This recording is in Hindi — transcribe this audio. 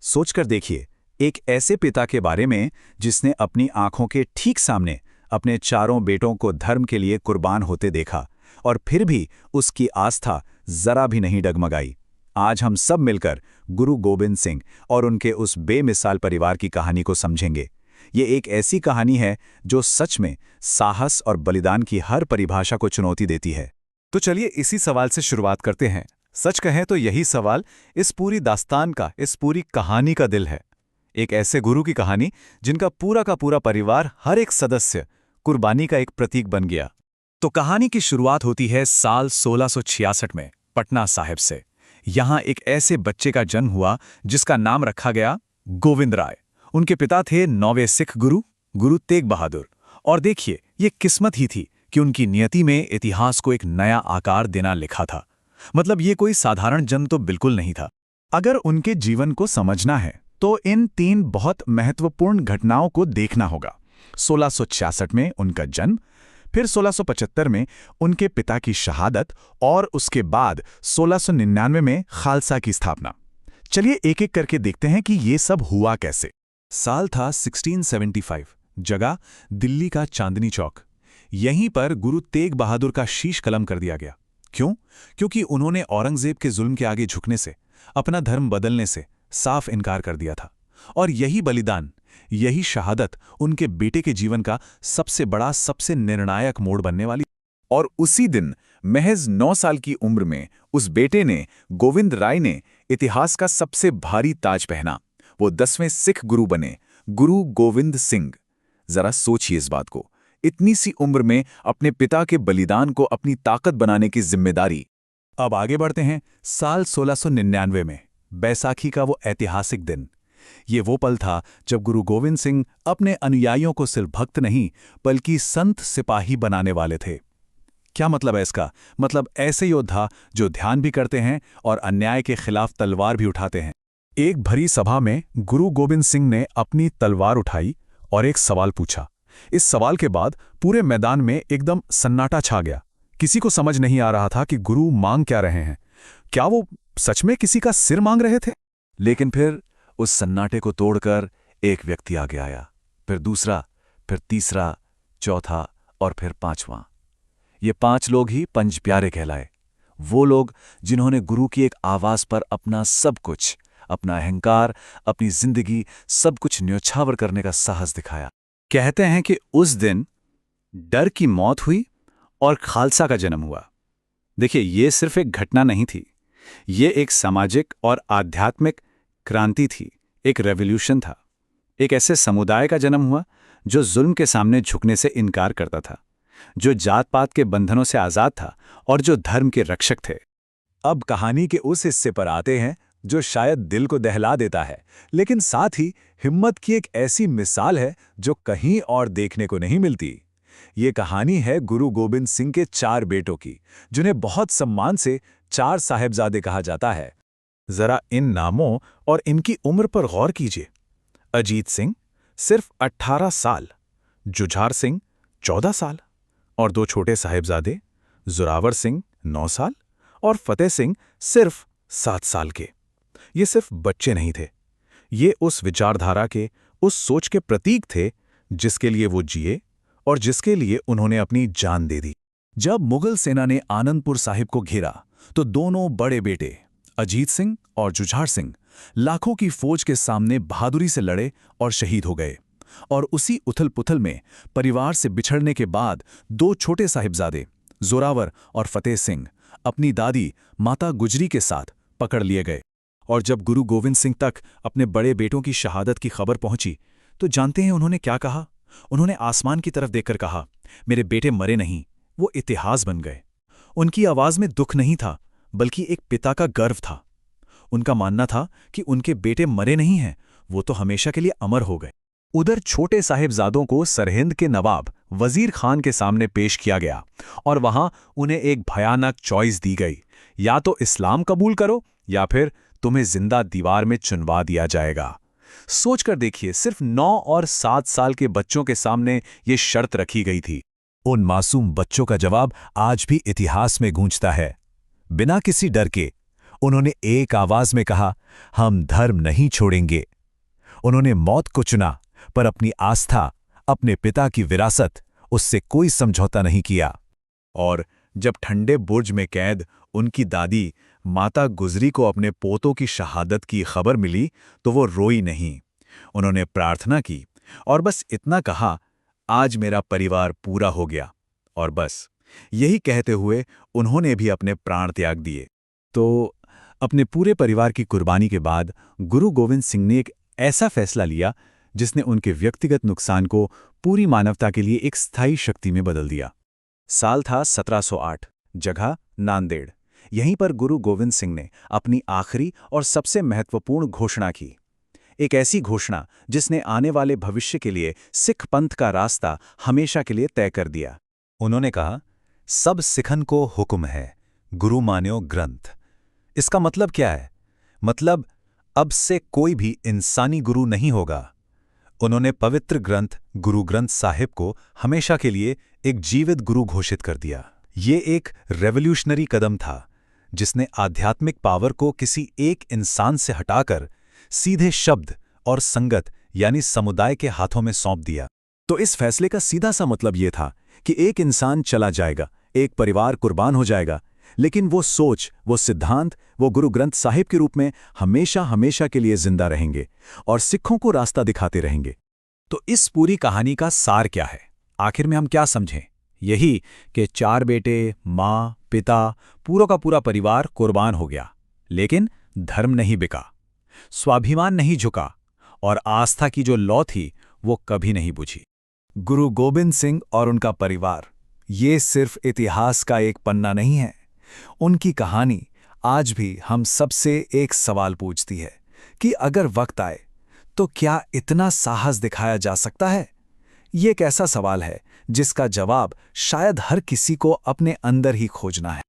सोचकर देखिए, एक ऐसे पिता के बारे में जिसने अपनी आंखों के ठीक सामने अपने चारों बेटों को धर्म के लिए कुर्बान होते देखा और फिर भी उसकी आस्था जरा भी नहीं डगमगाई। आज हम सब मिलकर गुरु गोबिंद सिंह और उनके उस बेमिसाल परिवार की कहानी को समझेंगे। ये एक ऐसी कहानी है जो सच में साहस और बलिदान की हर परिभाषा को चुनौती देती है। तो चलिए इसी सवाल से शुरुआत करते हैं। सच कहें तो यही सवाल इस पूरी दास्तान का, इस पूरी कहानी का दिल है। एक ऐसे गुरु की कहानी जिनका पूरा का पूरा परिवार, हर एक सदस्य कुर्बानी का एक प्रतीक बन गया। तो कहानी की शुरुआत होती है साल 1666 में पटना साहिब से। यहाँ एक ऐसे बच्चे का जन्म हुआ जिसका नाम रखा गया गोविंद राय। उनके पिता थे 9वें सिख गुरु, गुरु तेग बहादुर। और देखिए, ये किस्मत ही थी कि उनकी नियति में इतिहास को एक नया आकार देना लिखा था। मतलब ये कोई साधारण जन्म तो बिल्कुल नहीं था। अगर उनके जीवन को समझना है तो इन 3 बहुत महत्वपूर्ण घटनाओं को देखना होगा। 1666 में उनका जन्म, फिर 1675 में उनके पिता की शहादत और उसके बाद 1699 में खालसा की स्थापना। चलिए एक एक करके देखते हैं कि ये सब हुआ कैसे। साल था 1675, जगह दिल्ली का चांदनी चौक। यहीं पर गुरु तेग बहादुर का शीश कलम कर दिया गया। क्यों? क्योंकि उन्होंने औरंगजेब के जुल्म के आगे झुकने से, अपना धर्म बदलने से साफ इनकार कर दिया था। और यही बलिदान, यही शहादत उनके बेटे के जीवन का सबसे बड़ा, सबसे निर्णायक मोड़ बनने वाली। और उसी दिन महज 9 साल की उम्र में उस बेटे ने, गोविंद राय ने, इतिहास का सबसे भारी ताज पहना। वो 10वें सिख गुरु बने, गुरु गोविंद सिंह। जरा सोचिए इस बात को, इतनी सी उम्र में अपने पिता के बलिदान को अपनी ताकत बनाने की जिम्मेदारी। अब आगे बढ़ते हैं साल 1699 में, बैसाखी का वो ऐतिहासिक दिन। ये वो पल था जब गुरु गोविंद सिंह अपने अनुयायियों को सिर्फ भक्त नहीं बल्कि संत सिपाही बनाने वाले थे। क्या मतलब है इसका? मतलब ऐसे योद्धा जो ध्यान भी करते हैं और अन्याय के खिलाफ तलवार भी उठाते हैं। एक भरी सभा में गुरु गोविंद सिंह ने अपनी तलवार उठाई और एक सवाल पूछा। इस सवाल के बाद पूरे मैदान में एकदम सन्नाटा छा गया। किसी को समझ नहीं आ रहा था कि गुरु मांग क्या रहे हैं। क्या वो सच में किसी का सिर मांग रहे थे? लेकिन फिर उस सन्नाटे को तोड़कर एक व्यक्ति आगे आया, फिर दूसरा, फिर तीसरा, चौथा और फिर 5वां। ये 5 लोग ही पंच प्यारे कहलाए। वो लोग जिन्होंने गुरु की एक आवाज पर अपना सब कुछ, अपना अहंकार, अपनी जिंदगी, सब कुछ न्योछावर करने का साहस दिखाया। कहते हैं कि उस दिन डर की मौत हुई और खालसा का जन्म हुआ। देखिए, ये सिर्फ एक घटना नहीं थी, ये एक सामाजिक और आध्यात्मिक क्रांति थी, एक रेवोल्यूशन था। एक ऐसे समुदाय का जन्म हुआ जो जुल्म के सामने झुकने से इनकार करता था, जो जात पात के बंधनों से आजाद था और जो धर्म के रक्षक थे। अब कहानी के उस हिस्से पर आते हैं जो शायद दिल को दहला देता है, लेकिन साथ ही हिम्मत की एक ऐसी मिसाल है जो कहीं और देखने को नहीं मिलती। ये कहानी है गुरु गोबिंद सिंह के 4 बेटों की, जिन्हें बहुत सम्मान से 4 साहिबजादे कहा जाता है। जरा इन नामों और इनकी उम्र पर गौर कीजिए। अजीत सिंह सिर्फ 18 साल, जुझार सिंह 14 साल और 2 छोटे साहिबजादे जोरावर सिंह 9 साल और फतेह सिंह सिर्फ 7 साल के। ये सिर्फ बच्चे नहीं थे, ये उस विचारधारा के, उस सोच के प्रतीक थे जिसके लिए वो जिए और जिसके लिए उन्होंने अपनी जान दे दी। जब मुगल सेना ने आनंदपुर साहिब को घेरा तो दोनों बड़े बेटे अजीत सिंह और जुझार सिंह लाखों की फौज के सामने बहादुरी से लड़े और शहीद हो गए। और उसी उथल पुथल में परिवार से बिछड़ने के बाद 2 छोटे साहिबजादे जोरावर और फतेह सिंह अपनी दादी माता गुजरी के साथ पकड़ लिए गए। और जब गुरु गोविंद सिंह तक अपने बड़े बेटों की शहादत की खबर पहुंची तो जानते हैं उन्होंने क्या कहा? उन्होंने आसमान की तरफ देखकर कहा, मेरे बेटे मरे नहीं, वो इतिहास बन गए। उनकी आवाज में दुख नहीं था बल्कि एक पिता का गर्व था। उनका मानना था कि उनके बेटे मरे नहीं हैं, वो तो हमेशा के लिए अमर हो गए। उधर छोटे साहिबजादों को सरहिंद के नवाब वजीर खान के सामने पेश किया गया और वहां उन्हें एक भयानक चॉइस दी गई, या तो इस्लाम कबूल करो या फिर तुम्हें जिंदा दीवार में चुनवा दिया जाएगा। सोचकर देखिए, सिर्फ 9 और 7 साल के बच्चों के सामने ये शर्त रखी गई थी। उन मासूम बच्चों का जवाब आज भी इतिहास में गूंजता है, बिना किसी डर के। उन्होंने एक आवाज में कहा, हम धर्म नहीं छोड़ेंगे। उन्होंने मौत को चुना, पर अपनी आस्था, अपने पिता की विरासत, उससे कोई समझौता नहीं किया। और जब ठंडे बुर्ज में कैद उनकी दादी माता गुजरी को अपने पोतों की शहादत की खबर मिली तो वो रोई नहीं। उन्होंने प्रार्थना की और बस इतना कहा, आज मेरा परिवार पूरा हो गया। और बस यही कहते हुए उन्होंने भी अपने प्राण त्याग दिए। तो अपने पूरे परिवार की कुर्बानी के बाद गुरु गोविंद सिंह ने एक ऐसा फैसला लिया जिसने उनके व्यक्तिगत नुकसान को पूरी मानवता के लिए एक स्थायी शक्ति में बदल दिया। साल था 1708, जगह नांदेड़। यहीं पर गुरु गोविंद सिंह ने अपनी आखिरी और सबसे महत्वपूर्ण घोषणा की। एक ऐसी घोषणा जिसने आने वाले भविष्य के लिए सिख पंथ का रास्ता हमेशा के लिए तय कर दिया। उन्होंने कहा, सब सिखन को हुक्म है, गुरु मान्यो ग्रंथ। इसका मतलब क्या है? मतलब अब से कोई भी इंसानी गुरु नहीं होगा। उन्होंने पवित्र ग्रंथ गुरु ग्रंथ साहिब को हमेशा के लिए एक जीवित गुरु घोषित कर दिया। ये एक रेवोल्यूशनरी कदम था जिसने आध्यात्मिक पावर को किसी एक इंसान से हटाकर सीधे शब्द और संगत यानी समुदाय के हाथों में सौंप दिया। तो इस फैसले का सीधा सा मतलब ये था कि एक इंसान चला जाएगा, एक परिवार कुर्बान हो जाएगा, लेकिन वो सोच, वो सिद्धांत, वो गुरु ग्रंथ साहिब के रूप में हमेशा हमेशा के लिए जिंदा रहेंगे और सिखों को रास्ता दिखाते रहेंगे। तो इस पूरी कहानी का सार क्या है? आखिर में हम क्या समझें? यही कि 4 बेटे, माँ, पिता, पूरा का पूरा परिवार कुर्बान हो गया, लेकिन धर्म नहीं बिका, स्वाभिमान नहीं झुका और आस्था की जो लौ थी वो कभी नहीं बुझी। गुरु गोविंद सिंह और उनका परिवार, ये सिर्फ इतिहास का एक पन्ना नहीं है। उनकी कहानी आज भी हम सबसे एक सवाल पूछती है कि अगर वक्त आए तो क्या इतना साहस दिखाया जा सकता है? ये एक ऐसा सवाल है जिसका जवाब शायद हर किसी को अपने अंदर ही खोजना है।